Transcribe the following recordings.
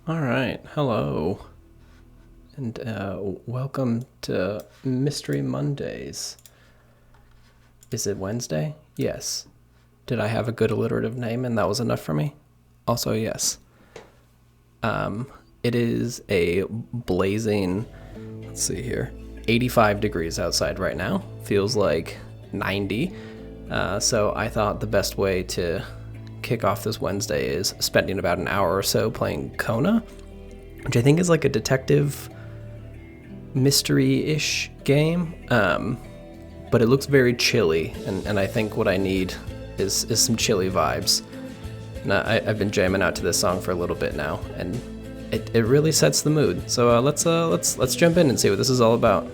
All right, hello, and welcome to Mystery Mondays. Is it Wednesday? Yes. Did I have a good alliterative name and that was enough for me? Also, yes. It is a blazing, let's see here, 85 degrees outside right now. Feels like 90. So I thought the best way to kick off this Wednesday is spending about an hour or so playing Kona, which I think is like a detective mystery-ish game. But it looks very chilly, and I think what I need is some chilly vibes. And I've been jamming out to this song for a little bit now, and it really sets the mood. So let's jump in and see what this is all about.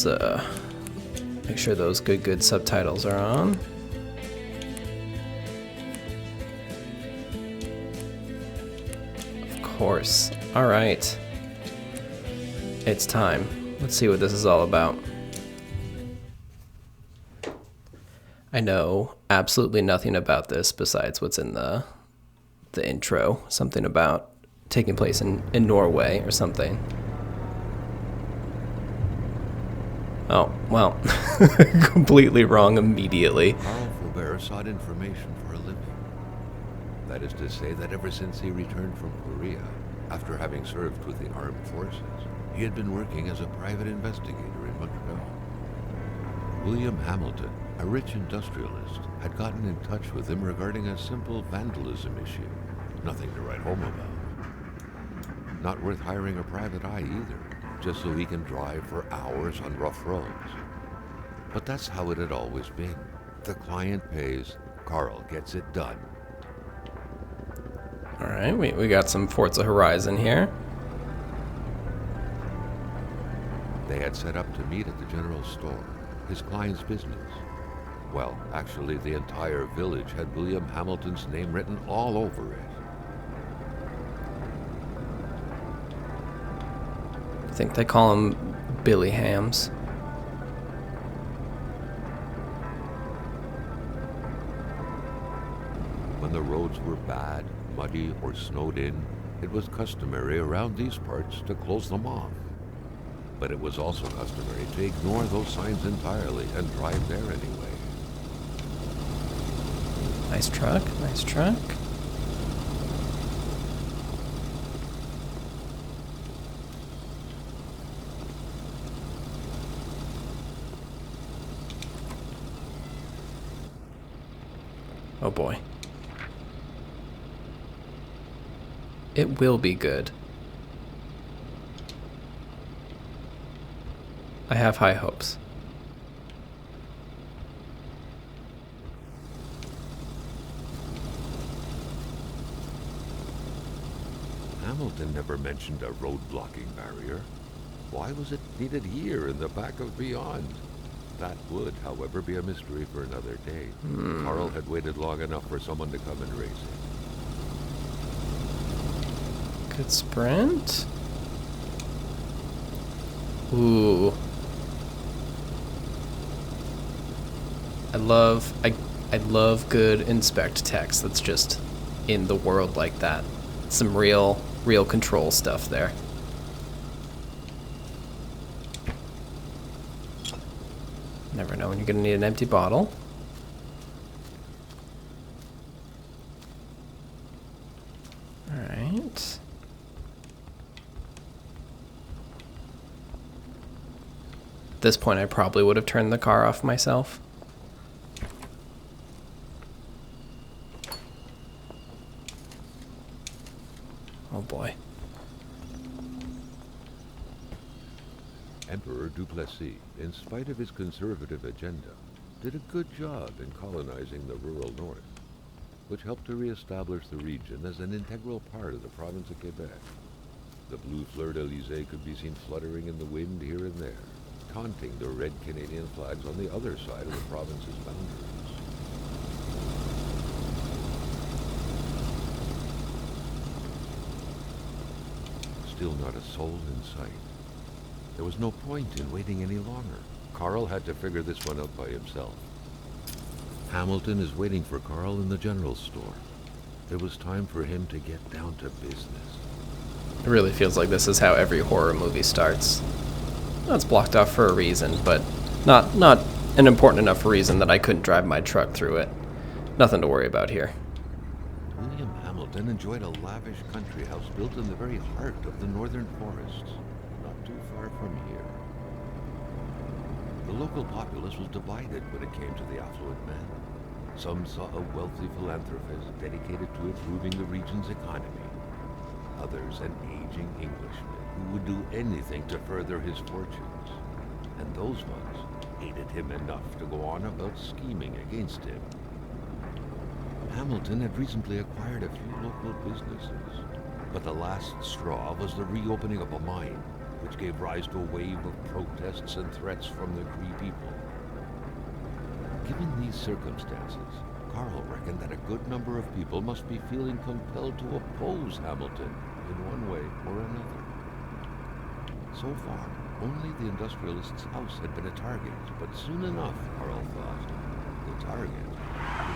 Let's make sure those good subtitles are on. Of course. All right. It's time. Let's see what this is all about. I know absolutely nothing about this besides what's in the intro. Something about taking place in Norway or something. Oh, well, completely wrong immediately. Carl Faubert sought information for a living. That is to say that ever since he returned from Korea, after having served with the armed forces, he had been working as a private investigator in Montreal. William Hamilton, a rich industrialist, had gotten in touch with him regarding a simple vandalism issue. Nothing to write home about. Not worth hiring a private eye either, just so he can drive for hours on rough roads. But that's how it had always been. The client pays, Carl gets it done. All right, we got some Forza Horizon here. They had set up to meet at the general store, his client's business. Well, actually, the entire village had William Hamilton's name written all over it. I think they call him Billy Hams. When the roads were bad, muddy, or snowed in, it was customary around these parts to close them off. But it was also customary to ignore those signs entirely and drive there anyway. Nice truck, nice truck. Oh boy. It will be good. I have high hopes. Hamilton never mentioned a road blocking barrier. Why was it needed here in the back of Beyond? That would, however, be a mystery for another day. Carl had waited long enough for someone to come and raise it. Good sprint. Ooh. I love good inspect text that's just in the world like that. Some real control stuff there. Never know when you're gonna need an empty bottle. Alright. At this point I probably would have turned the car off myself. Oh boy. Emperor Duplessis, in spite of his conservative agenda, did a good job in colonizing the rural north, which helped to reestablish the region as an integral part of the province of Quebec. The blue fleur-de-lis could be seen fluttering in the wind here and there, taunting the red Canadian flags on the other side of the province's boundaries. Still not a soul in sight. There was no point in waiting any longer. Carl had to figure this one out by himself. Hamilton is waiting for Carl in the general store. It was time for him to get down to business. It really feels like this is how every horror movie starts. Well, it's blocked off for a reason, but not an important enough reason that I couldn't drive my truck through it. Nothing to worry about here. William Hamilton enjoyed a lavish country house built in the very heart of the northern forests, not too far from here. The local populace was divided when it came to the affluent men. Some saw a wealthy philanthropist dedicated to improving the region's economy. Others, an aging Englishman who would do anything to further his fortunes. And those ones hated him enough to go on about scheming against him. Hamilton had recently acquired a few local businesses, but the last straw was the reopening of a mine, which gave rise to a wave of protests and threats from the Cree people. Given these circumstances, Carl reckoned that a good number of people must be feeling compelled to oppose Hamilton in one way or another. So far, only the industrialist's house had been a target, but soon enough, Carl thought, the target would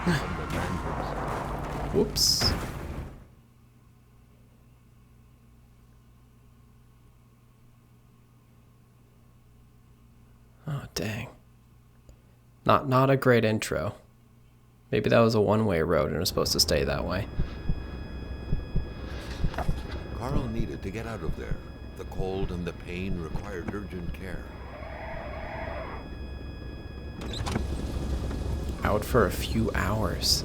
become the man himself. Whoops. Oh, dang. Not a great intro. Maybe that was a one-way road and it was supposed to stay that way. Carl needed to get out of there. The cold and the pain required urgent care. Out for a few hours.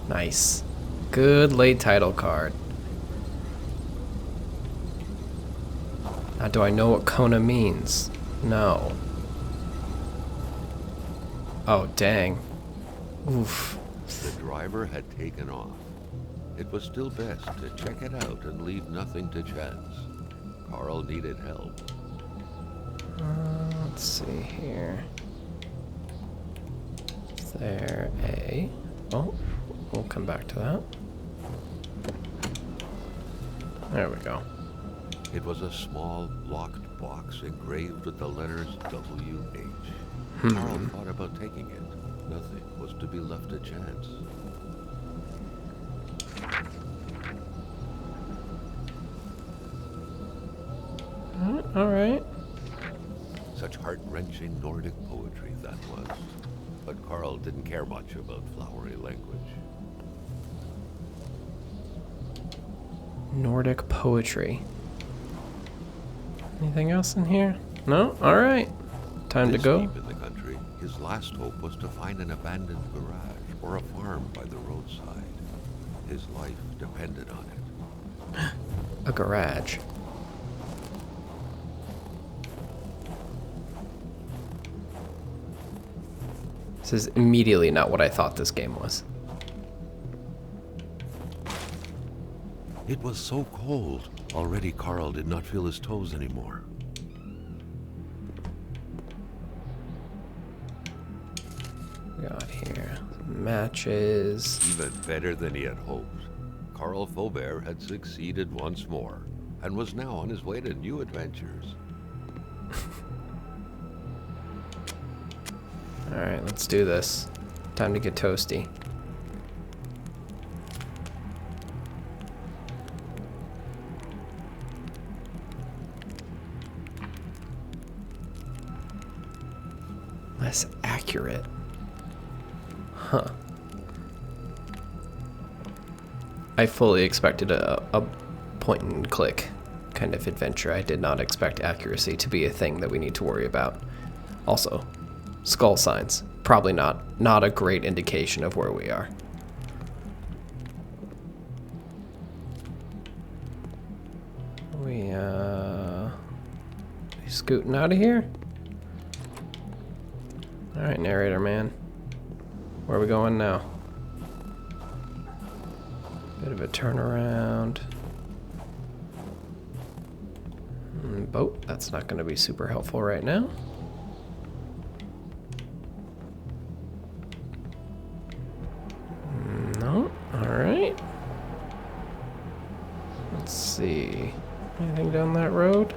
Nice. Good late title card. Now, do I know what Kona means? No. Oh, dang. Oof. The driver had taken off. It was still best to check it out and leave nothing to chance. Carl needed help. Let's see here. Is there a... Oh, we'll come back to that. There we go. It was a small, locked box engraved with the letters W.H. Carl thought about taking it. Nothing was to be left to chance. All right. Such heart-wrenching Nordic poetry that was. But Carl didn't care much about flowery language. Nordic poetry. Anything else in here? No? All right. Time to go. Deep in the country, his last hope was to find an abandoned garage or a farm by the roadside. His life depended on it. A garage. This is immediately not what I thought this game was. It was so cold. Already Carl did not feel his toes anymore. We got here matches. Even better than he had hoped. Carl Faubert had succeeded once more and was now on his way to new adventures. All right, let's do this. Time to get toasty. Less accurate. Huh. I fully expected a point and click kind of adventure. I did not expect accuracy to be a thing that we need to worry about. Also, skull signs. Probably not a great indication of where we are. We scooting out of here? Alright, narrator man. Where are we going now? Bit of a turnaround. Boat, that's not going to be super helpful right now. No, alright. Let's see. Anything down that road?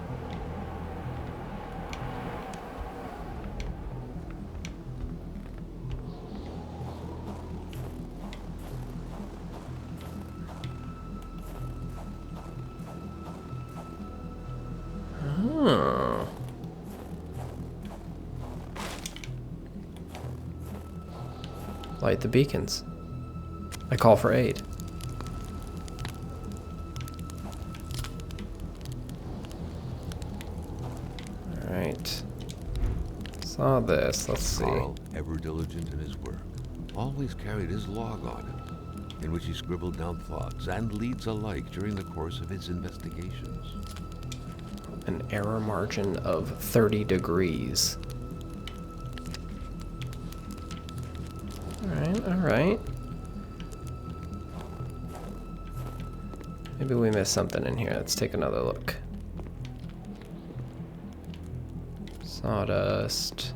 Light the beacons. I call for aid. Alright. Saw this. Let's see. Carl, ever diligent in his work, always carried his log on him, in which he scribbled down thoughts and leads alike during the course of his investigations. An error margin of 30 degrees. Alright, alright. Maybe we missed something in here. Let's take another look. Sawdust.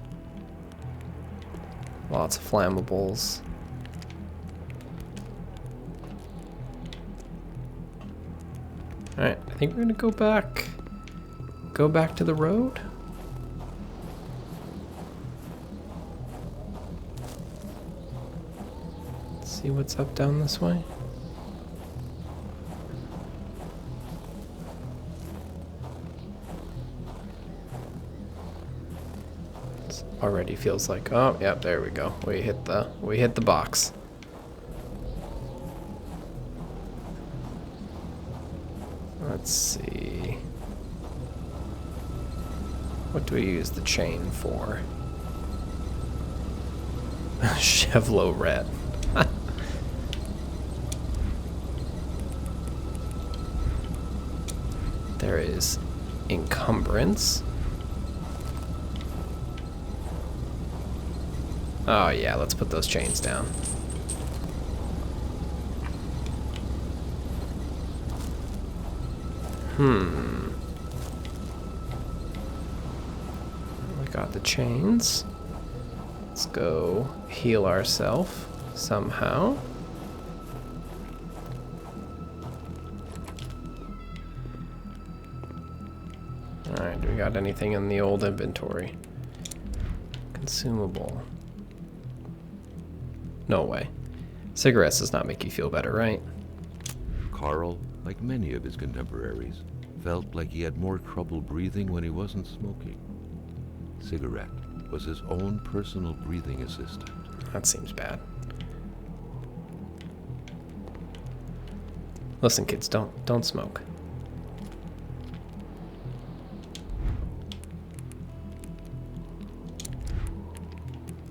Lots of flammables. Alright, I think we're gonna go back. Go back to the road? Let's see what's up down this way. This already feels like, oh, yeah, there we go. We hit the box. Let's see. What do we use the chain for? Chevrolet. There is encumbrance. Oh yeah, let's put those chains down. We got the chains. Let's go heal ourselves somehow. Alright, do we got anything in the old inventory? Consumable. No way. Cigarettes does not make you feel better, right? Carl, like many of his contemporaries, felt like he had more trouble breathing when he wasn't smoking. Cigarette was his own personal breathing assistant. That seems bad. Listen, kids, don't smoke.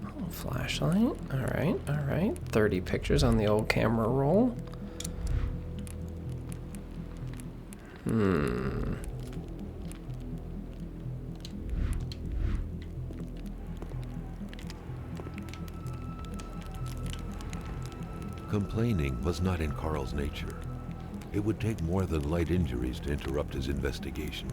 Oh, flashlight. All right. 30 pictures on the old camera roll. Complaining was not in Carl's nature. It would take more than light injuries to interrupt his investigation.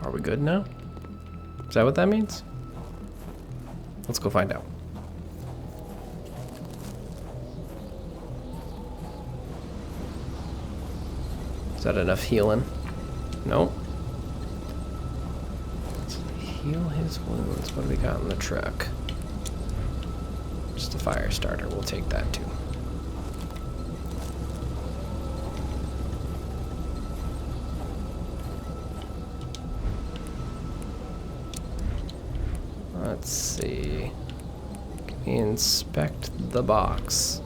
Are we good now? Is that what that means? Let's go find out. Is that enough healing? Nope. Let's heal his wounds. What do we got in the truck? Just a fire starter. We'll take that too. Let's see. Can we inspect the box?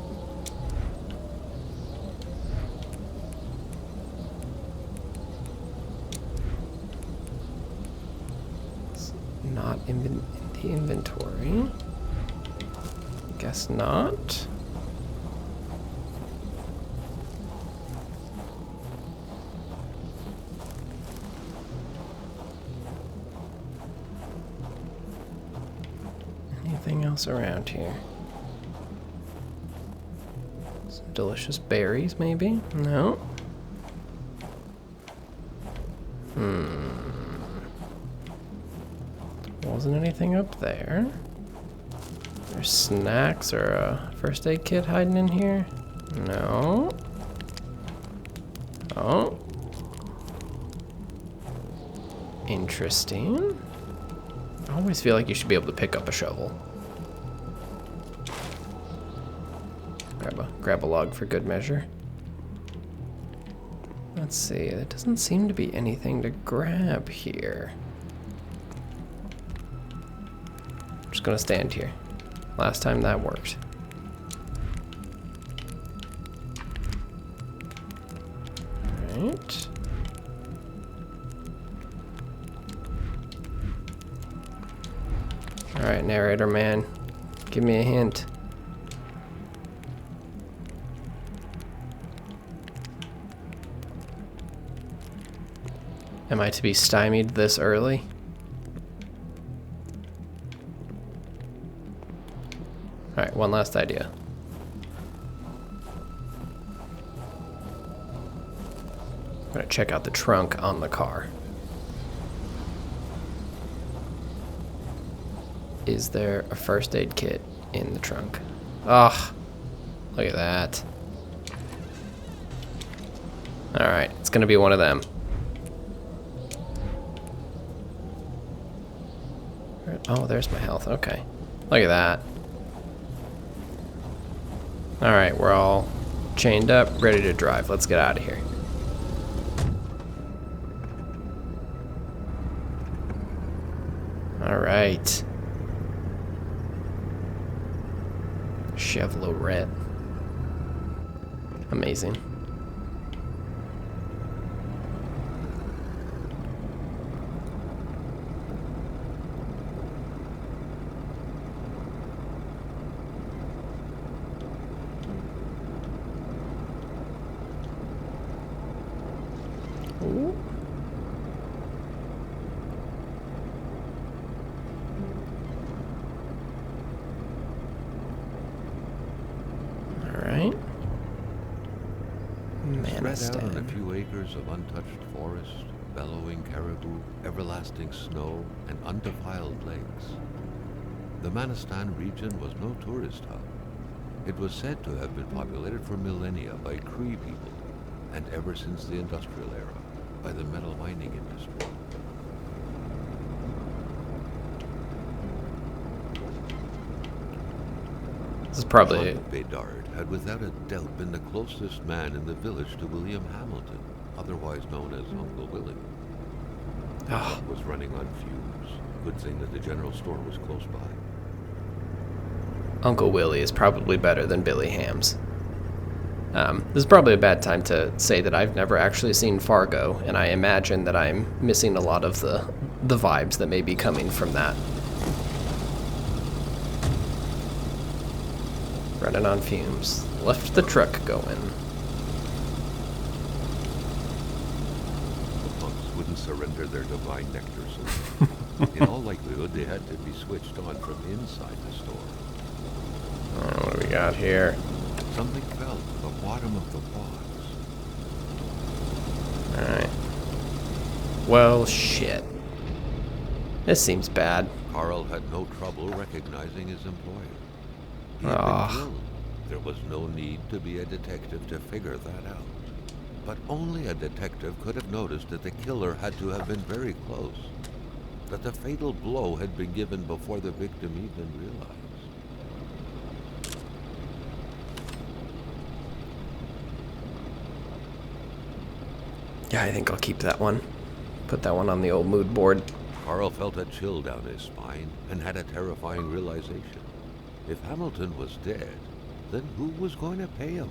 Not in the inventory. Guess not. Anything else around here? Some delicious berries, maybe? No. Wasn't anything up there. There's snacks or a first aid kit hiding in here? No. Oh. Interesting. I always feel like you should be able to pick up a shovel. Grab a log for good measure. Let's see, there doesn't seem to be anything to grab here. just gonna stand here. Last time that worked. Alright. Alright, narrator man. Give me a hint. Am I to be stymied this early? Alright, one last idea. I'm gonna check out the trunk on the car. Is there a first aid kit in the trunk? Ah, look at that. Alright, it's gonna be one of them. Oh, there's my health. Okay. Look at that. Alright, we're all chained up, ready to drive. Let's get out of here. Alright. Chevrolet. Amazing. Ooh. Alright. Spread out on a few acres of untouched forest, bellowing caribou, everlasting snow, and undefiled lakes. The Manistan region was no tourist hub. It was said to have been populated for millennia by Cree people, and ever since the industrial era, by the metal mining industry. This is probably... Bedard had without a doubt been the closest man in the village to William Hamilton, otherwise known as Uncle Willie. Was running on fumes. Good thing that the general store was close by. Uncle Willie is probably better than Billy Hams. This is probably a bad time to say that I've never actually seen Fargo, and I imagine that I'm missing a lot of the vibes that may be coming from that. Running on fumes. Left the truck going. The monks wouldn't surrender their divine nectar so in all likelihood, they had to be switched on from inside the store. Oh, what do we got here? Something fell to the bottom of the box. Alright. Well, shit. This seems bad. Carl had no trouble recognizing his employer. He had been killed. There was no need to be a detective to figure that out. But only a detective could have noticed that the killer had to have been very close. That the fatal blow had been given before the victim even realized. Yeah, I think I'll keep that one. Put that one on the old mood board. Carl felt a chill down his spine and had a terrifying realization. If Hamilton was dead, then who was going to pay him?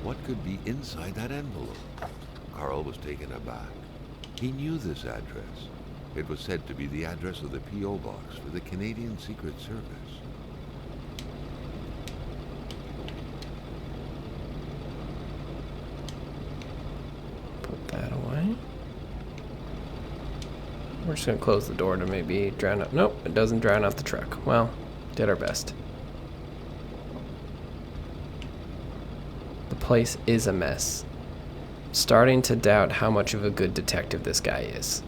What could be inside that envelope? Carl was taken aback. He knew this address. It was said to be the address of the P.O. box for the Canadian Secret Service. Put that away. We're just gonna close the door to maybe drown out. Nope, it doesn't drown out the truck. Well, did our best. The place is a mess. Starting to doubt how much of a good detective this guy is.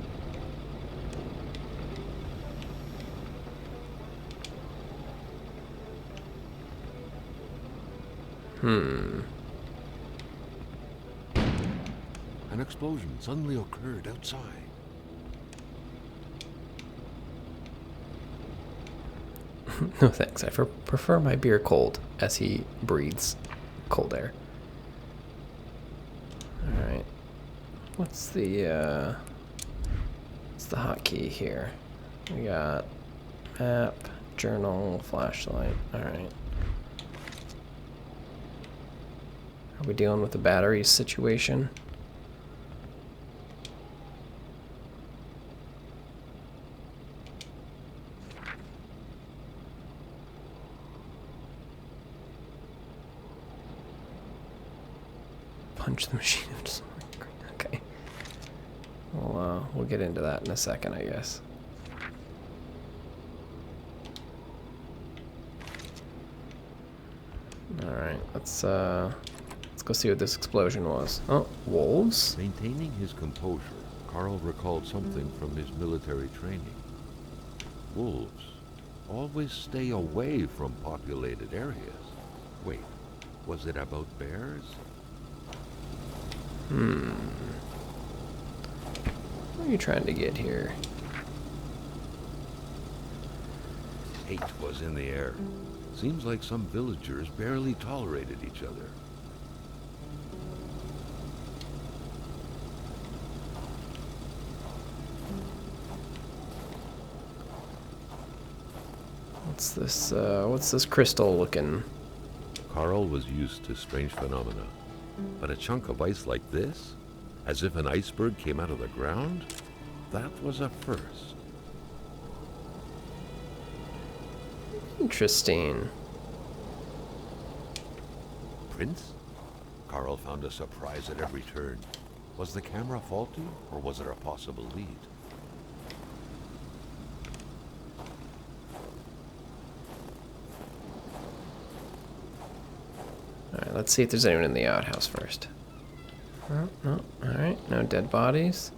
An explosion suddenly occurred outside. No thanks, I prefer my beer cold, as he breathes cold air. Alright. What's the the hotkey here? We got map, journal, flashlight. Alright. Are we dealing with the battery situation? Punch the machine. Okay. We'll get into that in a second, I guess. All right, let's go see what this explosion was. Oh, wolves? Maintaining his composure, Carl recalled something from his military training. Wolves always stay away from populated areas. Wait, was it about bears? What are you trying to get here? Hate was in the air. Seems like some villagers barely tolerated each other. What's this crystal looking? Carl was used to strange phenomena, but a chunk of ice like this, as if an iceberg came out of the ground, that was a first. Interesting. Prince? Carl found a surprise at every turn. Was the camera faulty, or was there a possible lead? Alright, let's see if there's anyone in the outhouse first. No. Alright, no dead bodies.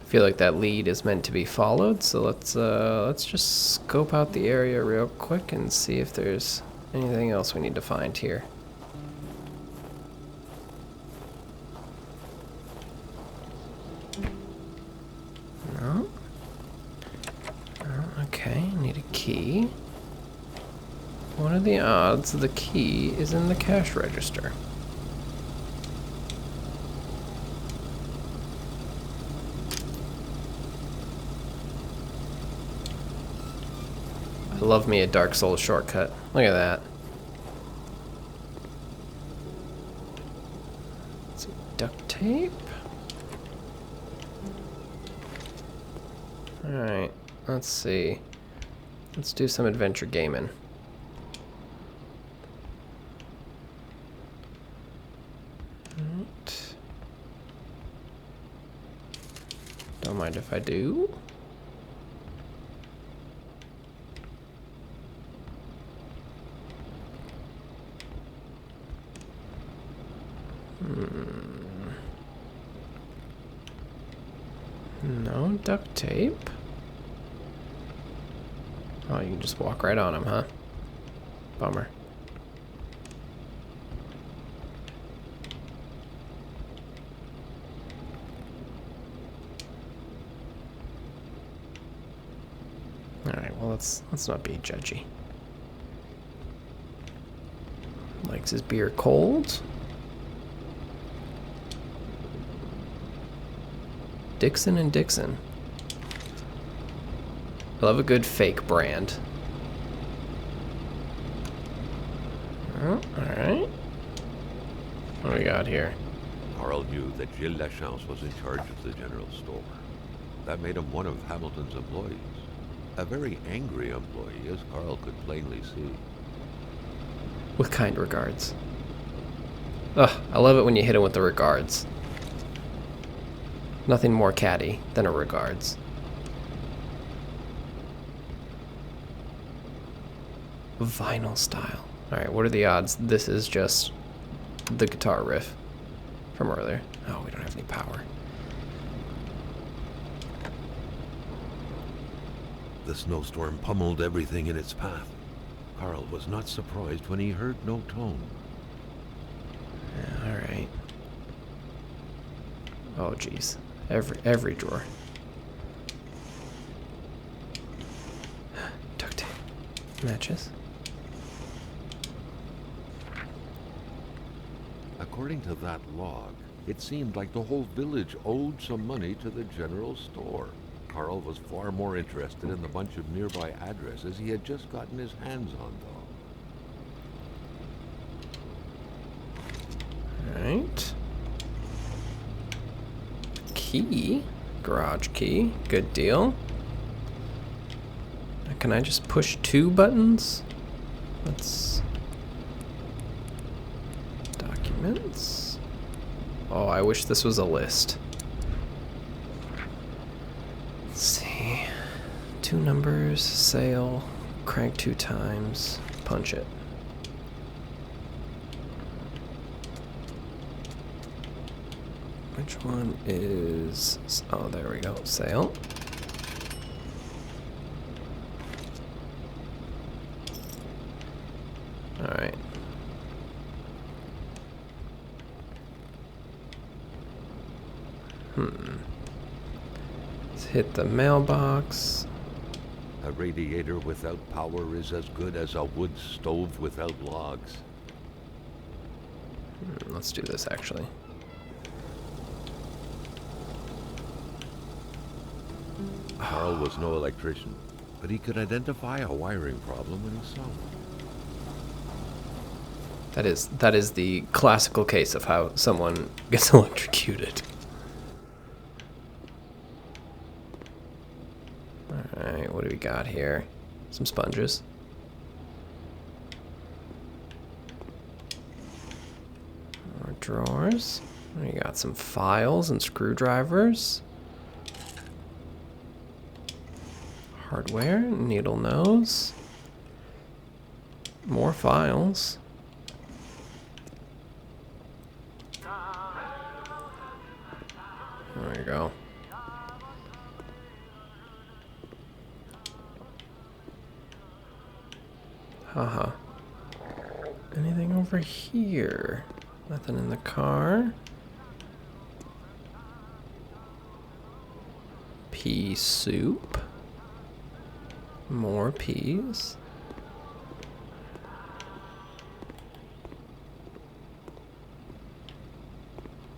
I feel like that lead is meant to be followed, so let's just scope out the area real quick and see if there's anything else we need to find here. No. Oh, okay, need a key. What are the odds the key is in the cash register? I love me a Dark Souls shortcut. Look at that. Let's see, duct tape. Alright, let's see. Let's do some adventure gaming. Right. Don't mind if I do. No duct tape. Oh, you can just walk right on them, huh? Bummer. Alright, well let's not be judgy. Likes his beer cold. Dixon and Dixon. I love a good fake brand. Oh, alright. What do we got here? Carl knew that Gilles Lachance was in charge of the general store. That made him one of Hamilton's employees. A very angry employee, as Carl could plainly see. With kind regards. Ugh, I love it when you hit him with the regards. Nothing more catty than a regards. Vinyl style. Alright, what are the odds this is just the guitar riff from earlier? Oh, we don't have any power. The snowstorm pummeled everything in its path. Carl was not surprised when he heard no tone. Yeah, alright. Oh, jeez. Every drawer. Duct tape. Matches. According to that log, It seemed like the whole village owed some money to the general store. Carl was far more interested in the bunch of nearby addresses he had just gotten his hands on, though. Alright. Key. Garage key. Good deal. Can I just push 2 buttons? Let's... Documents. Oh, I wish this was a list. Let's see. 2 numbers, sale, crank 2 times, punch it. Which one is... Oh, there we go. Sale. Alright. Let's hit the mailbox. A radiator without power is as good as a wood stove without logs. Let's do this, actually. Carl was no electrician, but he could identify a wiring problem when he saw it. That is the classical case of how someone gets electrocuted. Alright, what do we got here? Some sponges. More drawers. We got some files and screwdrivers. Hardware, needle nose. More files. There you go. Haha. Anything over here? Nothing in the car. Pea soup. More peas.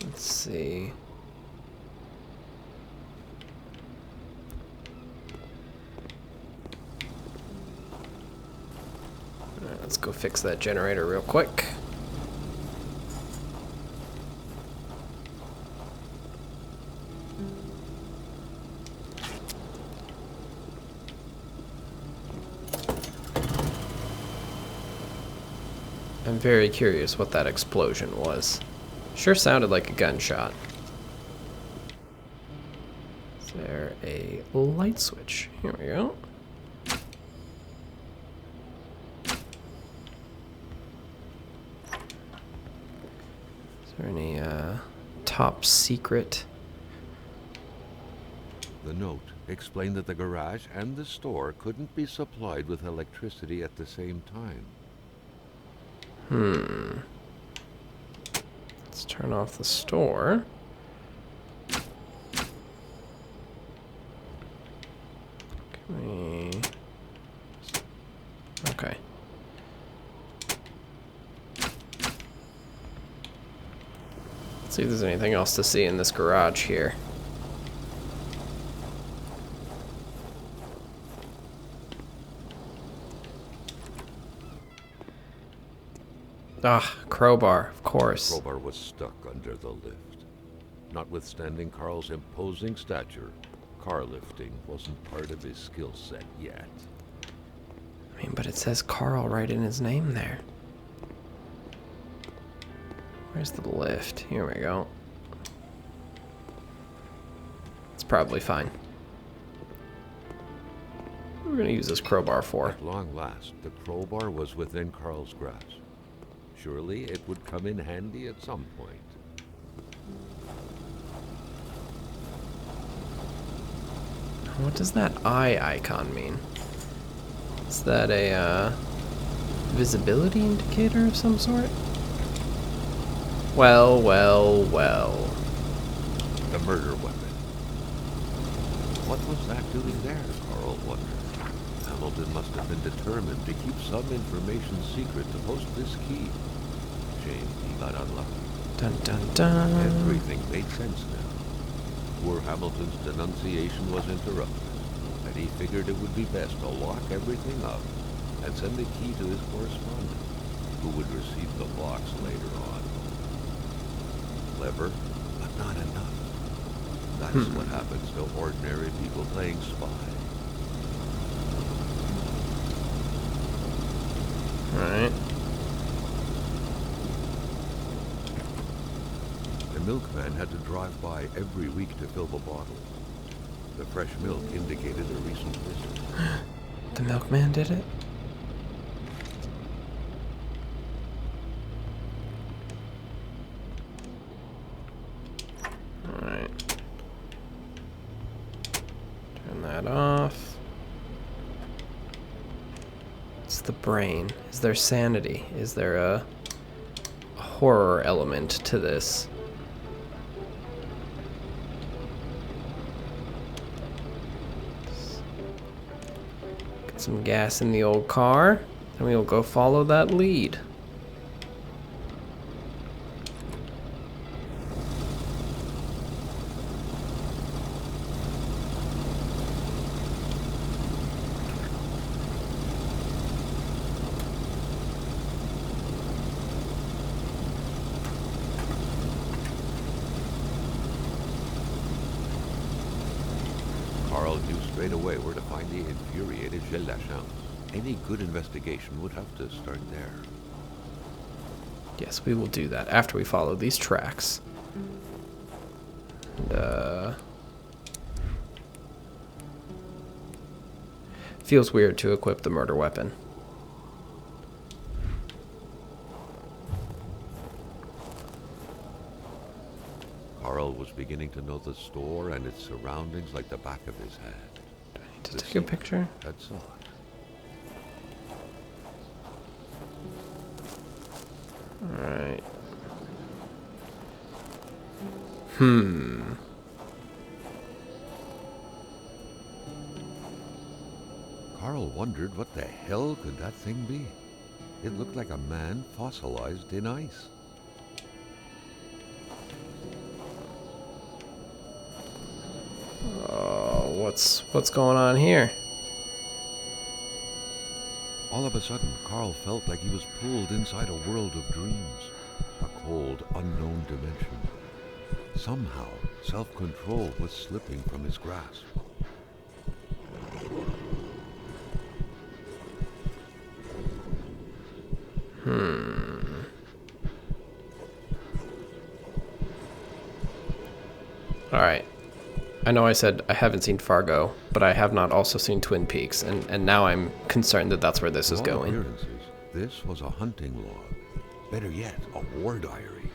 Let's see. Alright, let's go fix that generator real quick. I'm very curious what that explosion was. Sure sounded like a gunshot. Is there a light switch? Here we go. Is there any top secret? The note explained that the garage and the store couldn't be supplied with electricity at the same time. Let's turn off the store. Can we... Okay. Let's see if there's anything else to see in this garage here. Ah, crowbar, of course. The crowbar was stuck under the lift. Notwithstanding Carl's imposing stature, car lifting wasn't part of his skill set yet. I mean, but it says Carl right in his name there. Where's the lift? Here we go. It's probably fine. What are we gonna use this crowbar for? At long last, the crowbar was within Carl's grasp. Surely it would come in handy at some point. What does that eye icon mean? Is that a visibility indicator of some sort? Well, well, well. The murder weapon. What was that doing there, Carl wondered. Hamilton must have been determined to keep some information secret to post this key. Shame he got unlucky. Dun dun dun. Everything made sense now. Poor Hamilton's denunciation was interrupted, and he figured it would be best to lock everything up and send the key to his correspondent, who would receive the box later on. Clever, but not enough. That's what happens to ordinary people playing spy. Alright. The milkman had to drive by every week to fill the bottles. The fresh milk indicated a recent visit. The milkman did it? Alright. Turn that off. It's the brain. Is there sanity? Is there a horror element to this? Get some gas in the old car, and we'll go follow that lead. Carl knew straight away where to find the infuriated Gilles Lachance. Any good investigation would have to start there. Yes, we will do that after we follow these tracks. And, feels weird to equip the murder weapon. Carl was beginning to know the store and its surroundings like the back of his hand. Do I need to take a picture? That's all. Alright. Carl wondered what the hell could that thing be. It looked like a man fossilized in ice. Oh, what's going on here? All of a sudden, Carl felt like he was pulled inside a world of dreams, a cold, unknown dimension. Somehow, self-control was slipping from his grasp. Alright. I know I said I haven't seen Fargo, but I have not also seen Twin Peaks, and now I'm concerned that that's where this is To all going. appearances, this was a hunting log. Better yet, a war diary.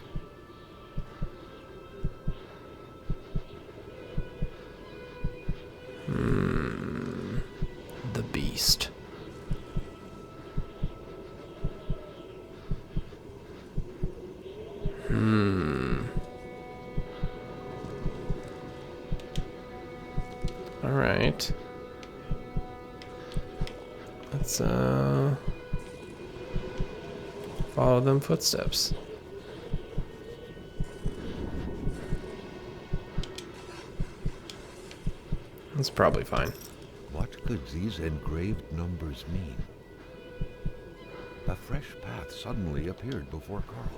The Beast. Alright. Let's follow them footsteps. That's probably fine. What could these engraved numbers mean? A fresh path suddenly appeared before Carl.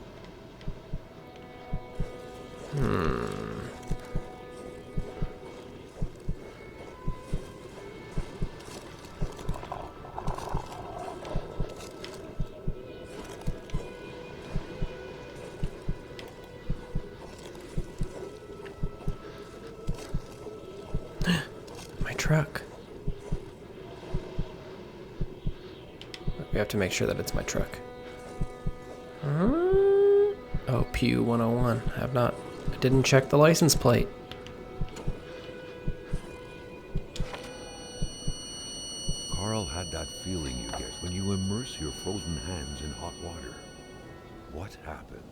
My truck. We have to make sure that it's my truck. Oh, Pew 101. I didn't check the license plate. Carl had that feeling you get when you immerse your frozen hands in hot water. What happened?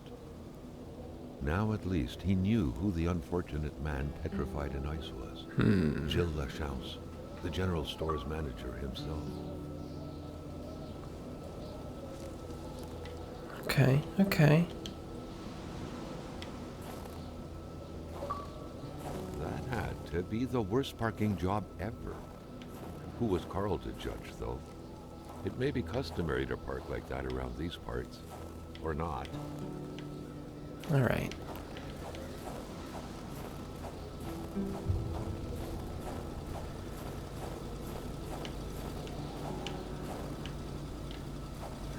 Now at least he knew who the unfortunate man petrified in ice was. Gilles Lachance, the general store's manager himself. Okay. to be the worst parking job ever. Who was Carl to judge, though? It may be customary to park like that around these parts. Or not. All right.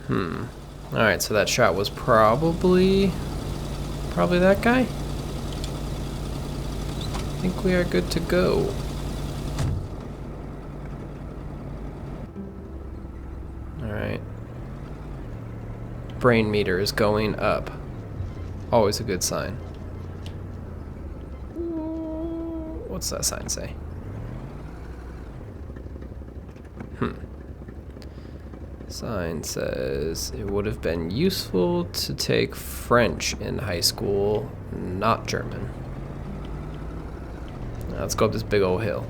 All right, so that shot was probably that guy. I think we are good to go. All right. Brain meter is going up. Always a good sign. What's that sign say? Sign says it would have been useful to take French in high school, not German. Now let's go up this big old hill.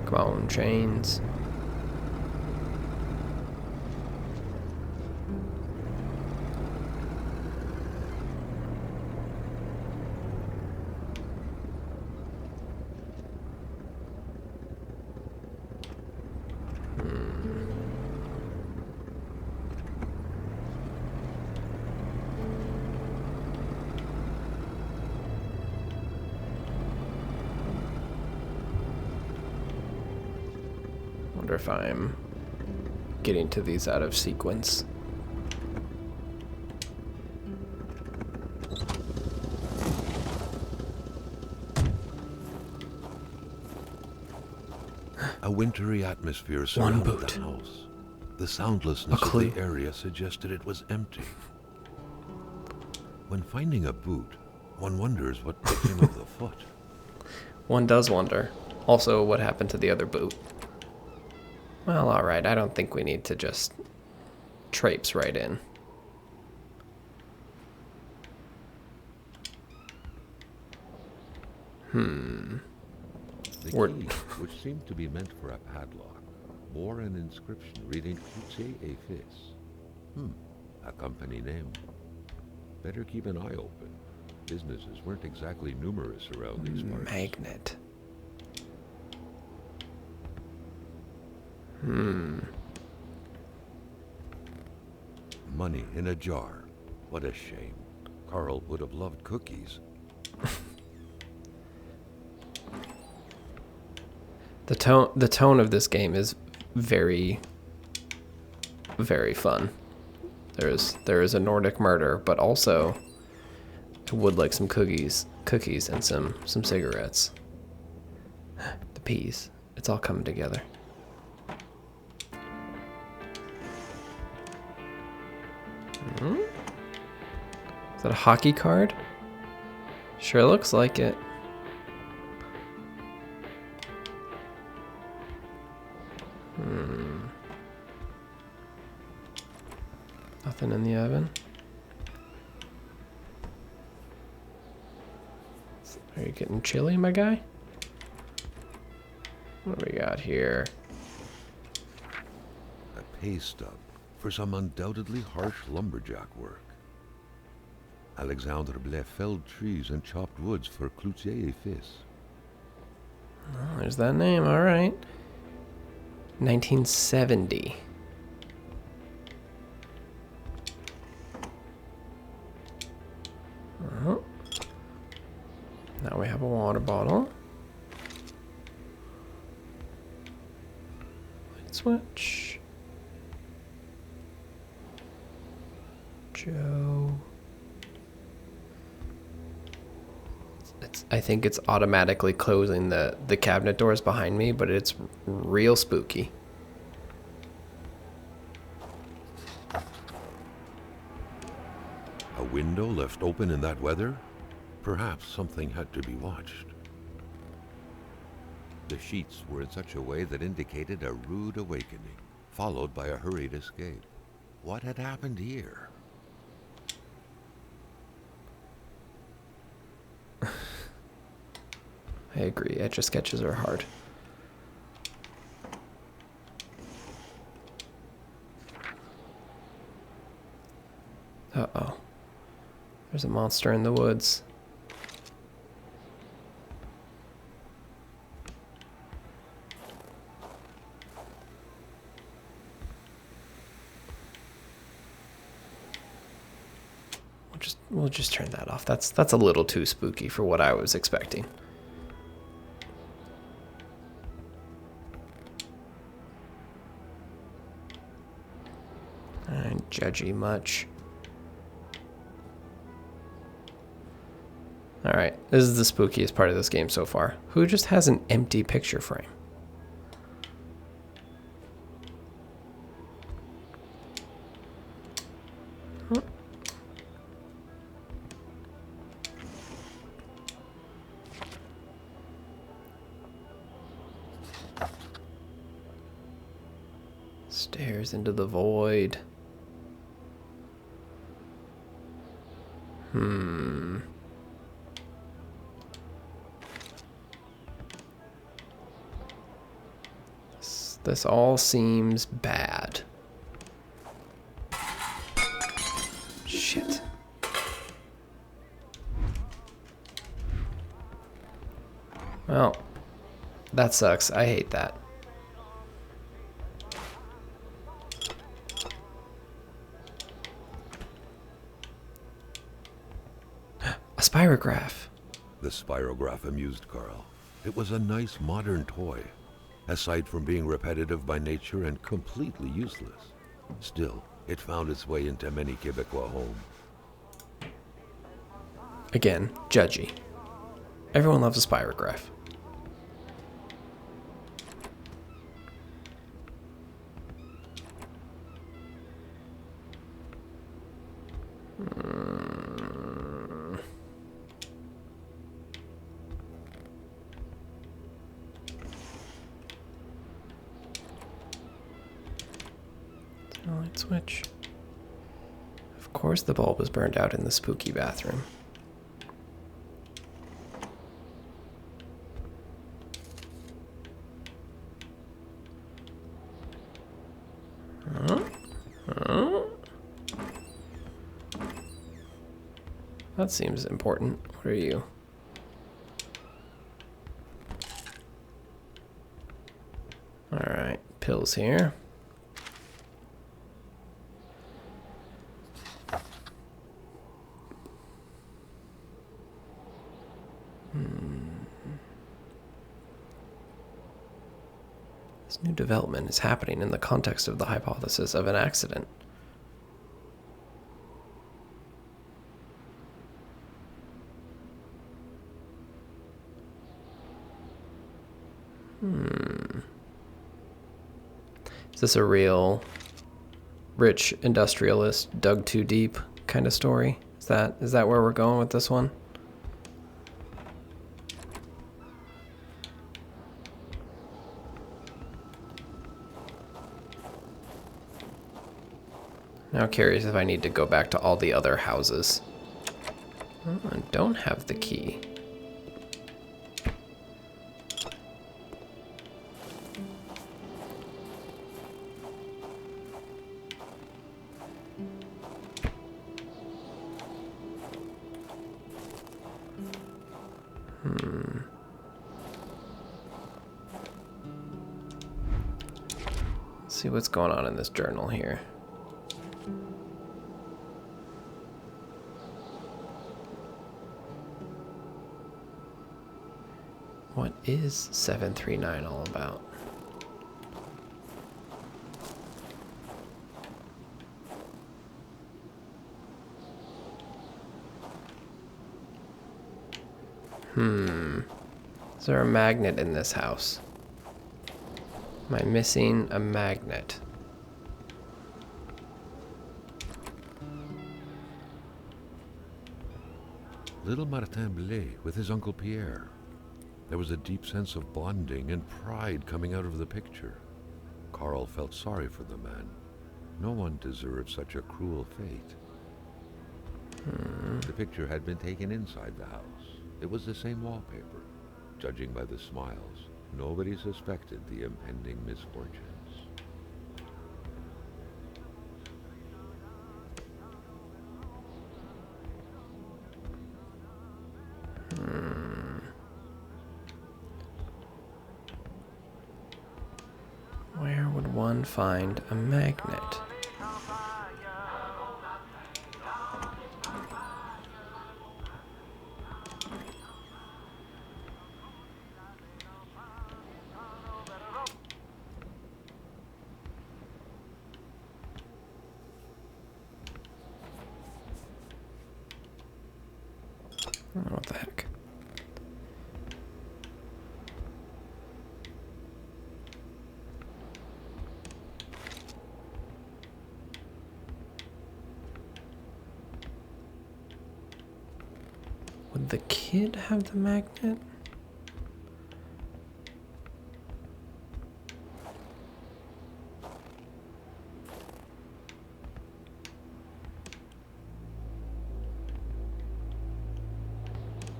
Come on, chains. Wonder if I'm getting to these out of sequence. A wintry atmosphere surrounded the house. The soundlessness of the area suggested it was empty. When finding a boot, one wonders what became of the foot. One does wonder. Also, what happened to the other boot? Well, alright, I don't think we need to just traipse right in. The key, which seemed to be meant for a padlock, bore an inscription reading Cloutier et Fils. A company name. Better keep an eye open. Businesses weren't exactly numerous around these parts. Magnet. Money in a jar. What a shame. Carl would have loved cookies. The tone of this game is very, very fun. There is a Nordic murder, but also I would like some cookies and some cigarettes. The peas. It's all coming together. Is that a hockey card? Sure looks like it. Nothing in the oven. Are you getting chilly, my guy? What do we got here? A pay stub for some undoubtedly harsh lumberjack work. Alexandre Blais felled trees and chopped woods for Cloutier et Fils. Oh, there's that name, alright. 1970. Now we have a water bottle. Light switch. Joe. I think it's automatically closing the cabinet doors behind me, but it's real spooky. A window left open in that weather? Perhaps something had to be watched. The sheets were in such a way that indicated a rude awakening, followed by a hurried escape. What had happened here? I agree, Etch-a-Sketches are hard. Uh-oh. There's a monster in the woods. We'll just turn that off. That's a little too spooky for what I was expecting. I ain't judgy much. Alright, this is the spookiest part of this game so far. Who just has an empty picture frame? Huh. Stairs into the void. This all seems bad. Shit. Well, that sucks. I hate that. A spirograph. The spirograph amused Carl. It was a nice modern toy, aside from being repetitive by nature and completely useless. Still, it found its way into many Quebecois homes. Again, judgy. Everyone loves a spirograph. Light switch. Of course the bulb was burned out in the spooky bathroom. That seems important. What are you? Alright, pills here. This new development is happening in the context of the hypothesis of an accident. Is this a real rich industrialist dug too deep kind of story? Is that where we're going with this one? Now curious if I need to go back to all the other houses. Oh, I don't have the key. Let's see what's going on in this journal here. What is 739 all about? Is there a magnet in this house? Am I missing a magnet? Little Martin Blais with his Uncle Pierre. There was a deep sense of bonding and pride coming out of the picture. Carl felt sorry for the man. No one deserved such a cruel fate. The picture had been taken inside the house. It was the same wallpaper. Judging by the smiles, nobody suspected the impending misfortunes. Where would one find a magnet? I don't know what the heck. Would the kid have the magnet?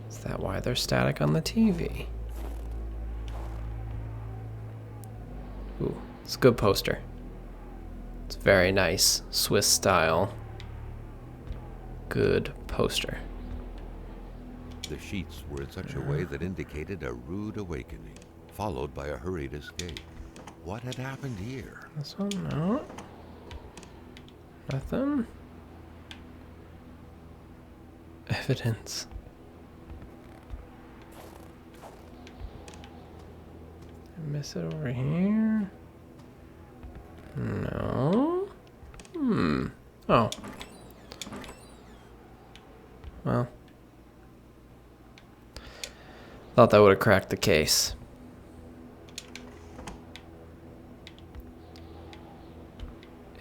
Is that why there's static on the TV? Ooh, it's a good poster. It's very nice, Swiss style. Good poster. The sheets were in such a way that indicated a rude awakening, followed by a hurried escape. What had happened here? This one, no. Nothing. Evidence. Miss it over here? No. Oh. Well. Thought that would have cracked the case.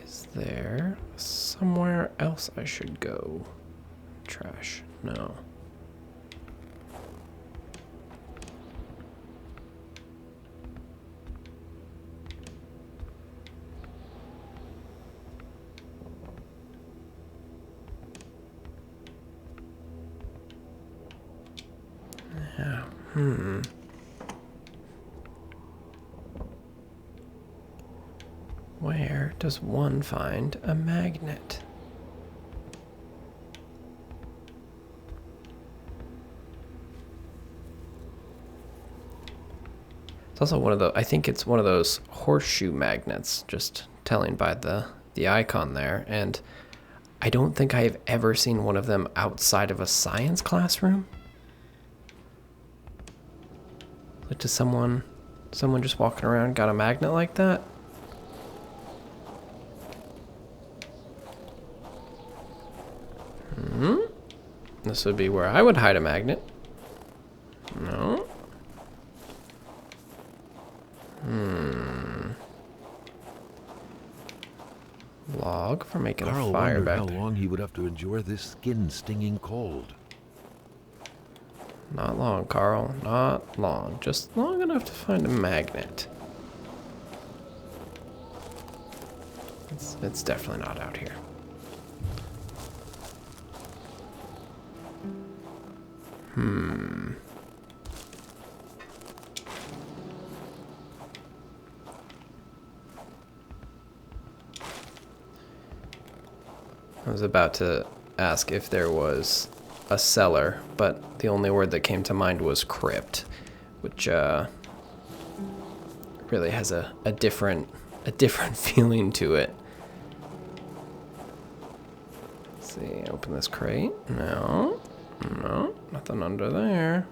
Is there somewhere else I should go? Trash. No. Yeah. Where does one find a magnet? It's also one of the, I think it's one of those horseshoe magnets, just telling by the icon there. And I don't think I have ever seen one of them outside of a science classroom. Like, does someone just walking around got a magnet like that? This would be where I would hide a magnet. No. Log for making a Carl fire wondered back how there. long he would have to endure this skin-stinging cold. Not long, Carl. Not long. Just long enough to find a magnet. It's definitely not out here. I was about to ask if there was a cellar, but the only word that came to mind was crypt, which really has a different feeling to it. Let's see, open this crate. No, nothing under there.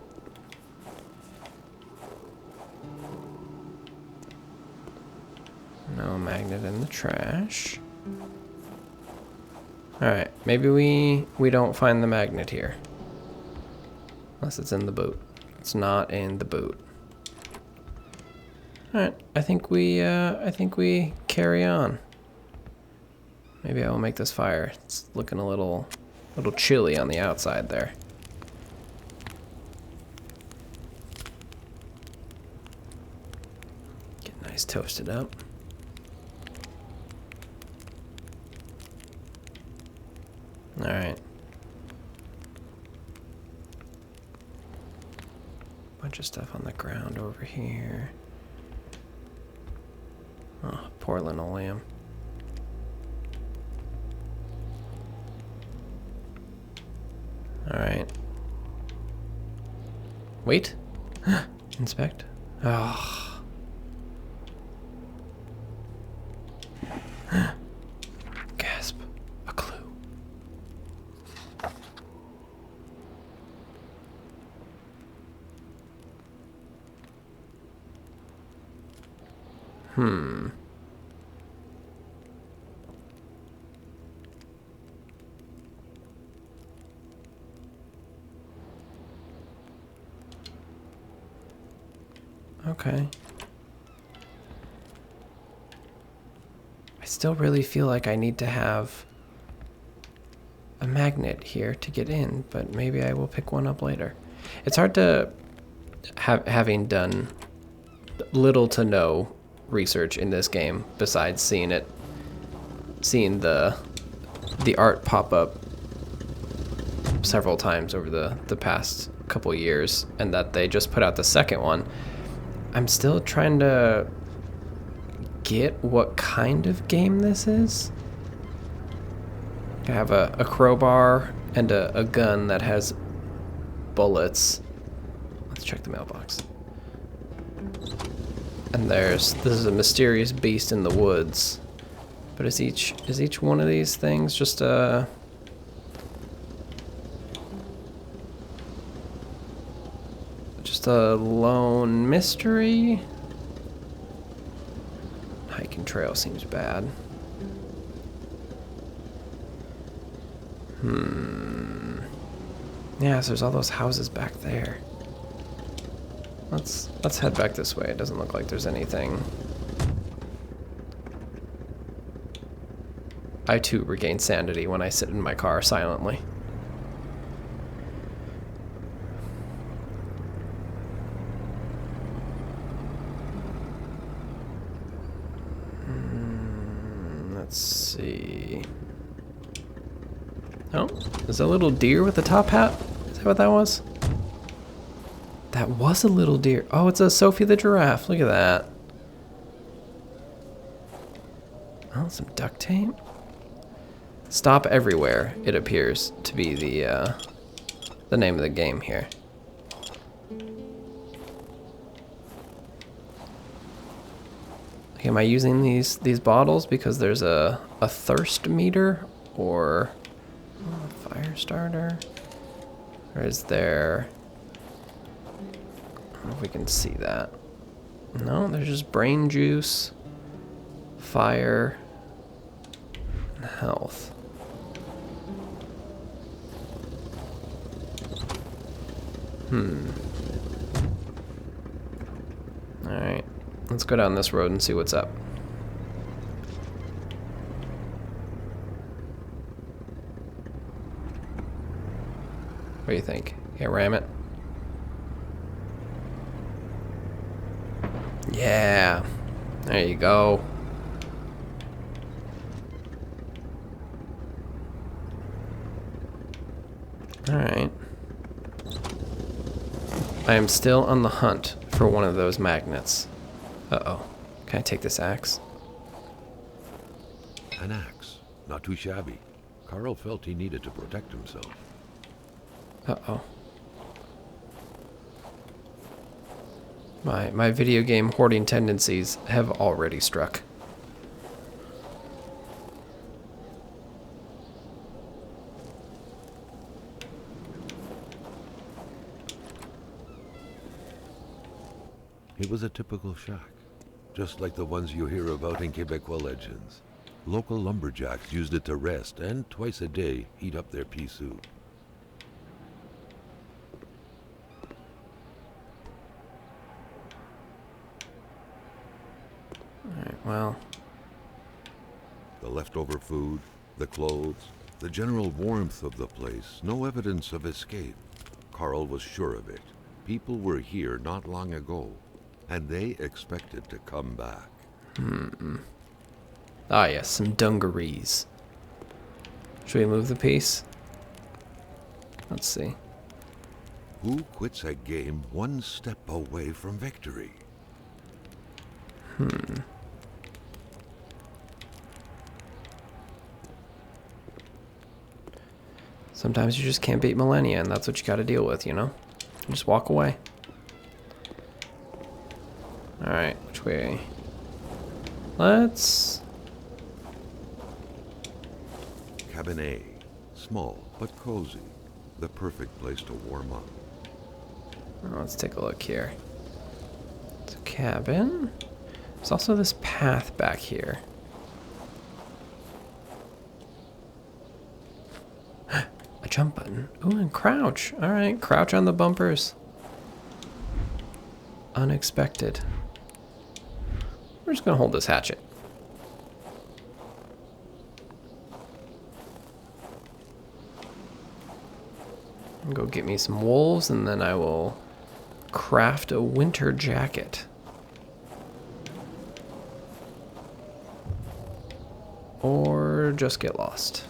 No magnet in the trash. Alright, maybe we don't find the magnet here. Unless it's in the boot. It's not in the boot. Alright, I think we carry on. Maybe I will make this fire. It's looking a little chilly on the outside there. Get nice toasted up. Alright. Bunch of stuff on the ground over here. Oh, poor linoleum. Alright. Wait. Inspect. Oh. Gasp. A clue. Okay. I still really feel like I need to have a magnet here to get in, but maybe I will pick one up later. It's hard to, having done little to no research in this game besides seeing the art pop up several times over the past couple years, and that they just put out the second one. I'm still trying to get what kind of game this is. I have a crowbar and a gun that has bullets. Let's check the mailbox. And this is a mysterious beast in the woods. But is each one of these things just a lone mystery? Hiking trail seems bad. Yeah, so there's all those houses back there. Let's head back this way. It doesn't look like there's anything. I too regain sanity when I sit in my car silently. Let's see. Oh, is that a little deer with the top hat? Is that what that was? That was a little deer. Oh, it's a Sophie the giraffe. Look at that. Oh, some duct tape. Stop everywhere, it appears to be the name of the game here. Okay, am I using these bottles because there's a thirst meter or a fire starter? Or is there... I don't know if we can see that. No, there's just brain juice, fire, and health. Alright, let's go down this road and see what's up. What do you think? Yeah, ram it? Yeah, there you go. Alright. I am still on the hunt for one of those magnets. Uh-oh. Can I take this axe? An axe. Not too shabby. Carl felt he needed to protect himself. Uh-oh. My video game hoarding tendencies have already struck. It was a typical shack, just like the ones you hear about in Quebecois legends. Local lumberjacks used it to rest and twice a day heat up their pea soup. Alright, well. The leftover food, the clothes, the general warmth of the place, no evidence of escape. Carl was sure of it. People were here not long ago, and they expected to come back. Ah, yes, some dungarees. Should we move the piece? Let's see. Who quits a game one step away from victory? Sometimes you just can't beat millennia, and that's what you gotta deal with, you know? You just walk away. Alright, which way? Let's... Cabin A. Small but cozy. The perfect place to warm up. Let's take a look here. It's a cabin. There's also this path back here. A jump button. Ooh, and crouch. Alright, crouch on the bumpers. unexpected. We're just gonna hold this hatchet. Go get me some wolves, and then I will craft a winter jacket. Or just get lost.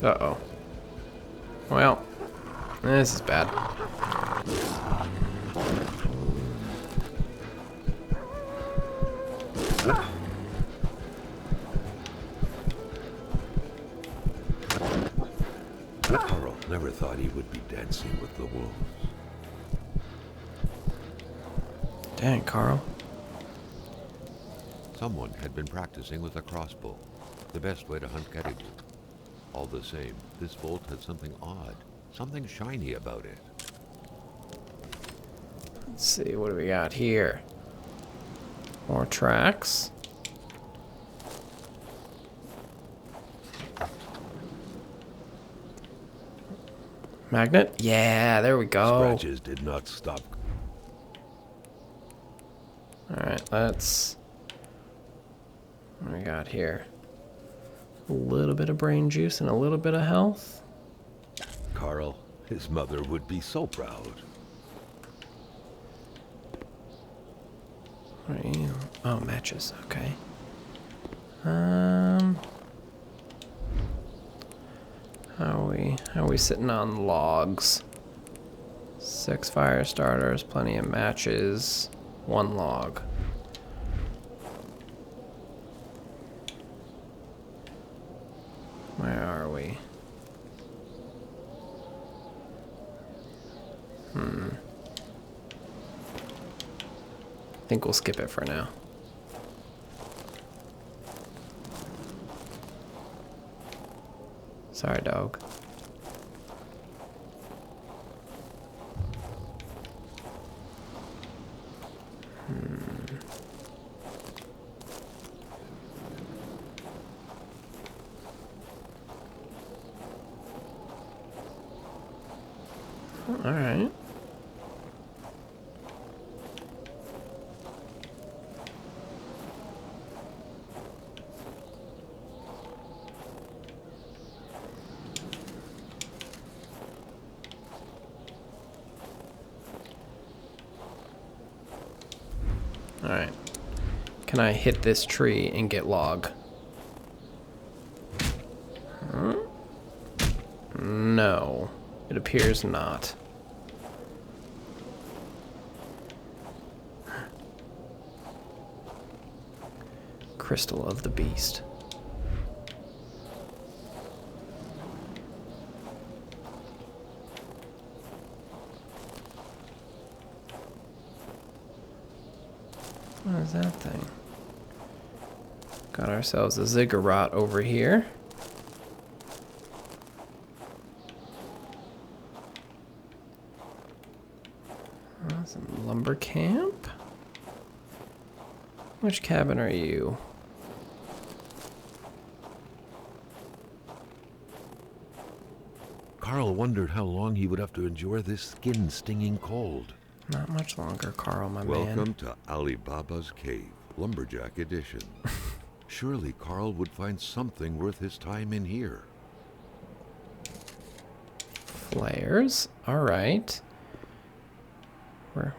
Uh-oh. Well, this is bad. Carl never thought he would be dancing with the wolves. Dang, Carl. Someone had been practicing with a crossbow, the best way to hunt Gettysburg. All the same, this bolt had something odd, something shiny about it. Let's see, what do we got here? More tracks. Magnet? Yeah, there we go. Scratches did not stop. Alright, let's... What do we got here? A little bit of brain juice and a little bit of health. Carl, his mother would be so proud. What are you? Oh, matches. Okay. How are we sitting on logs? 6 fire starters, plenty of matches, 1 log. Where are we? I think we'll skip it for now. Sorry, dog. All right. All right. Can I hit this tree and get log? Huh? No, it appears not. Crystal of the Beast. What is that thing? Got ourselves a ziggurat over here. Some lumber camp. Which cabin are you? Carl wondered how long he would have to endure this skin-stinging cold. Not much longer, Carl, my man. Welcome to Ali Baba's Cave, Lumberjack Edition. Surely Carl would find something worth his time in here. Flares. All right.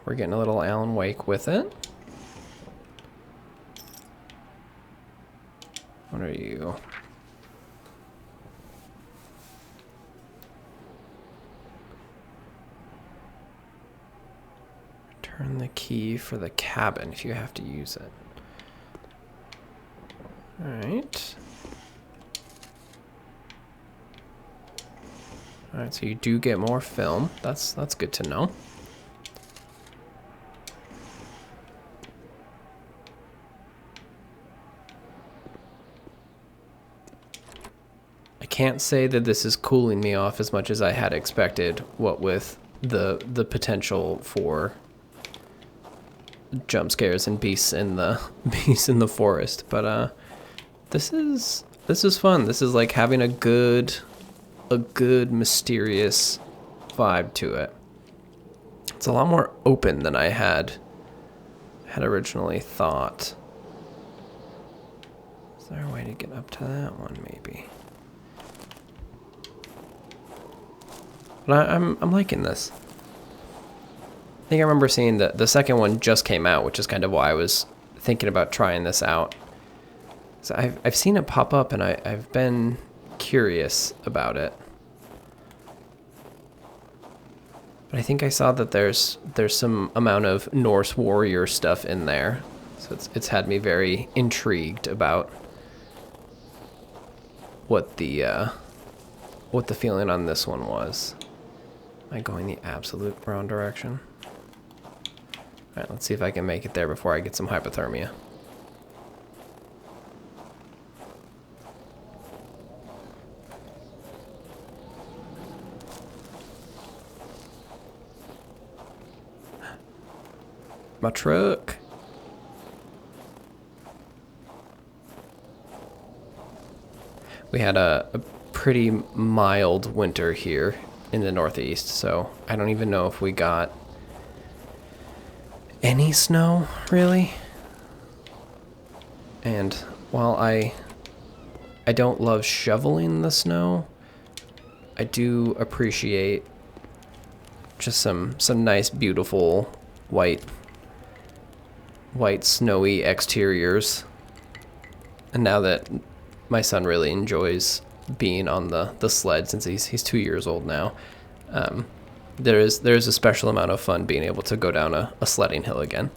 We're getting a little Alan Wake with it. What are you? Turn the key for the cabin if you have to use it. Alright. Alright, so you do get more film. That's good to know. I can't say that this is cooling me off as much as I had expected, what with the potential for jump scares and beasts in the forest, but this is fun. This is like having a good a good, mysterious vibe to it. It's a lot more open than I had originally thought. Is there a way to get up to that one, maybe? But I'm liking this. I think I remember seeing the second one just came out, which is kind of why I was thinking about trying this out. So I've seen it pop up, and I've been curious about it. But I think I saw that there's some amount of Norse warrior stuff in there, so it's had me very intrigued about what the feeling on this one was. Am I going the absolute wrong direction? All right, let's see if I can make it there before I get some hypothermia. My truck. We had a pretty mild winter here in the Northeast, so I don't even know if we got any snow, really. And while I don't love shoveling the snow, I do appreciate just some nice, beautiful white snowy exteriors. And now that my son really enjoys being on the sled, since he's 2 years old now, there's a special amount of fun being able to go down a sledding hill again.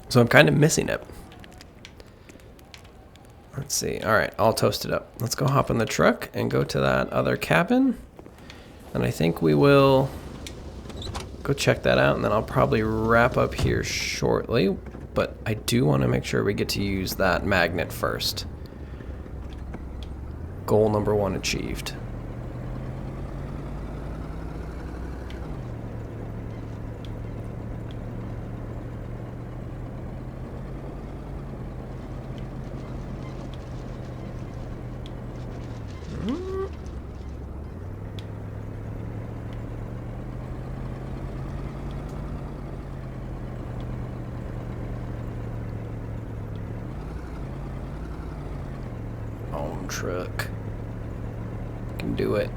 So I'm kind of missing it. Let's see. All right, all toasted up. Let's go hop in the truck and go to that other cabin. And I think we will go check that out, and then I'll probably wrap up here shortly. But I do want to make sure we get to use that magnet first. Goal number 1 achieved. Truck. Can do it.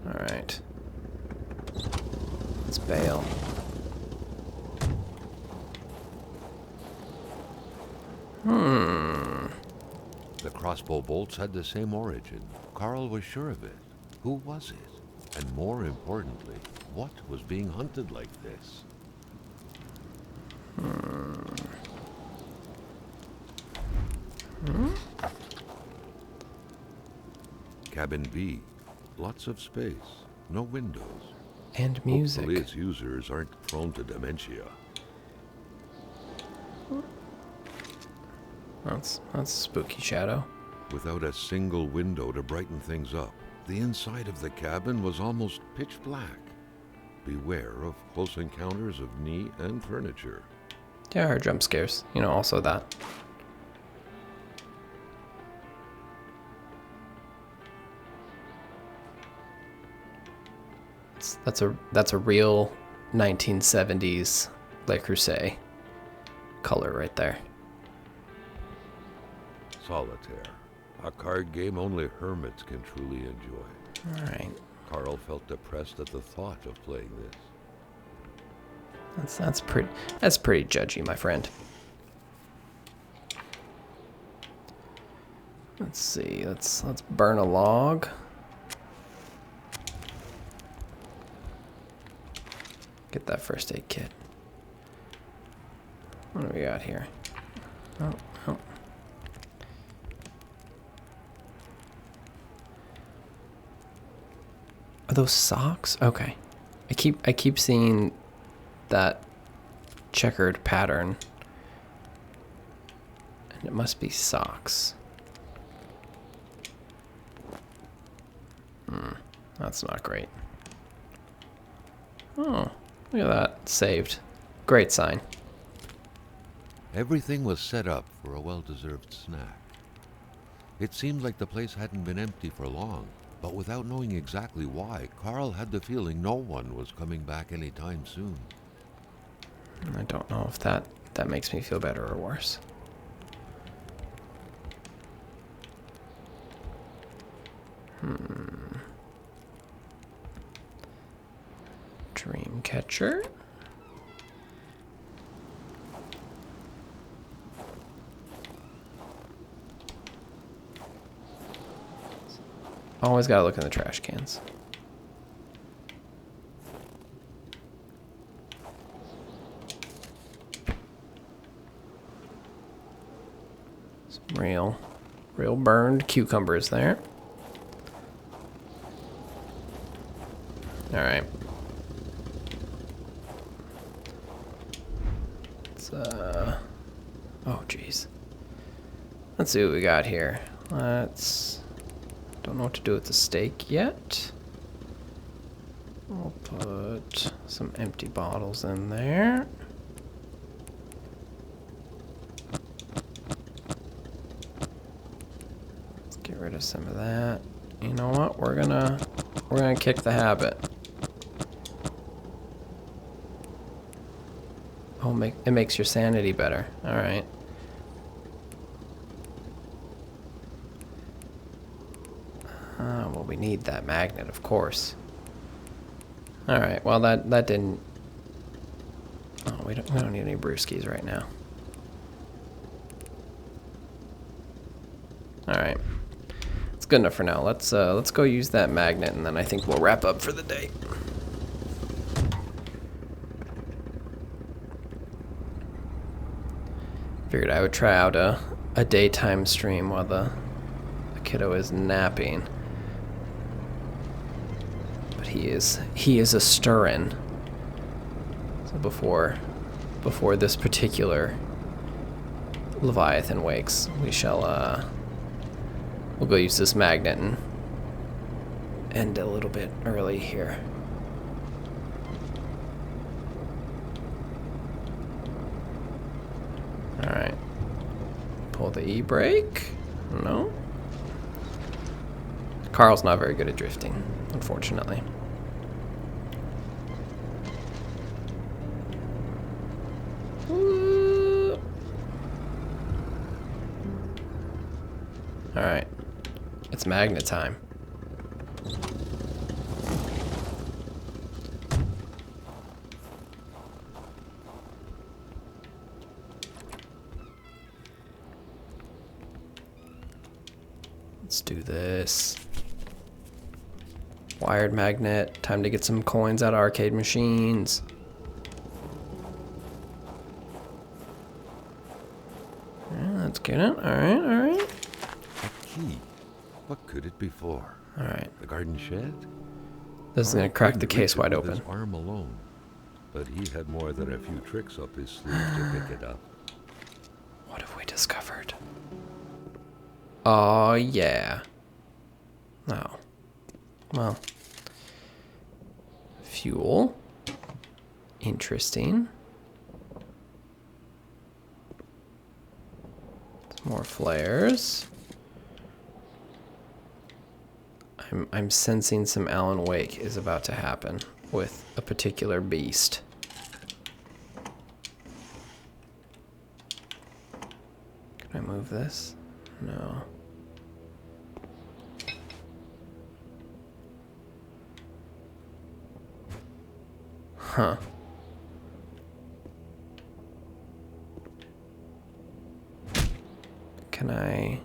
All right. Let's bail. The crossbow bolts had the same origin. Carl was sure of it. Who was it? And more importantly, what was being hunted like this? Cabin B. Lots of space. No windows. And music. Hopefully its users aren't prone to dementia. That's spooky, Shadow. Without a single window to brighten things up, the inside of the cabin was almost pitch black. Beware of close encounters of knee and furniture. There are jump scares, also that. That's a real 1970s Le Creuset color right there. Solitaire. A card game only hermits can truly enjoy. All right. Carl felt depressed at the thought of playing this. That's pretty judgy, my friend. Let's see. Let's burn a log. Get that first aid kit. What do we got here? Oh. Are those socks? Okay. I keep seeing that checkered pattern. And it must be socks. That's not great. Oh, look at that. Saved. Great sign. Everything was set up for a well-deserved snack. It seemed like the place hadn't been empty for long, but without knowing exactly why, Carl had the feeling no one was coming back anytime soon. I don't know if that makes me feel better or worse. Dreamcatcher. Always gotta look in the trash cans. Some real burned cucumbers there. All right. Let's, oh, jeez. Let's see what we got here. Don't know what to do with the steak yet. I'll put some empty bottles in there. Let's get rid of some of that. You know what? We're gonna kick the habit. Oh, it makes your sanity better. All right. Well, we need that magnet, of course. All right. Well, that didn't. Oh, we don't need any brewskis right now. All right. It's good enough for now. Let's go use that magnet, and then I think we'll wrap up for the day. Figured I would try out a daytime stream while the kiddo is napping. But he is a stirrin'. So before this particular Leviathan wakes, we'll go use this magnet and end a little bit early here. All right. Pull the e-brake. No. Carl's not very good at drifting, unfortunately. All right. It's magnet time. Let's do this. Wired magnet. Time to get some coins out of arcade machines. Yeah, let's get it. Alright, alright. A key. What could it be for? Alright. The garden shed? This is gonna crack the case wide open. His arm alone. But he had more than a few tricks up his sleeve to pick it up. What have we discovered? Oh, yeah. Oh. Well. Fuel. Interesting. Some more flares. I'm sensing some Alan Wake is about to happen with a particular beast. Can I move this? No. Huh. Can I...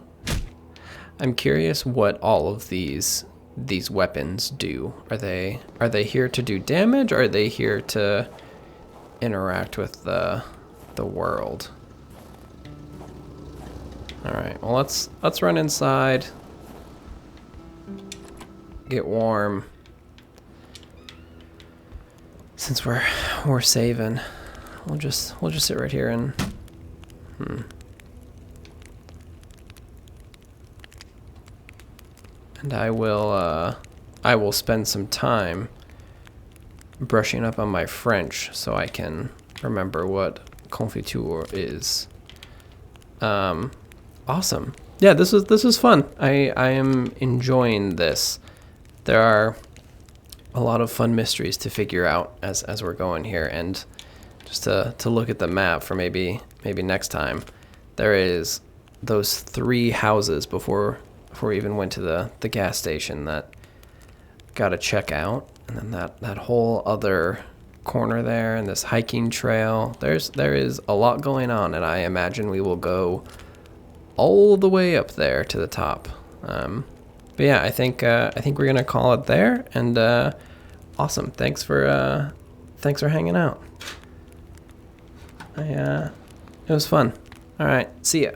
I'm curious what all of these weapons do. Are they here to do damage, or are they here to interact with the world? All right. Well, let's run inside. Get warm. Since we're saving, we'll just sit right here and and I will spend some time brushing up on my French so I can remember what confiture is. Awesome. Yeah, this was fun. I am enjoying this. There are a lot of fun mysteries to figure out as we're going here, and just to look at the map for maybe next time. There is those 3 houses before we even went to the gas station that gotta check out, and then that whole other corner there, and this hiking trail. There is a lot going on, and I imagine we will go all the way up there to the top. But yeah, I think we're gonna call it there. And awesome. Thanks for hanging out. It was fun. All right. See ya.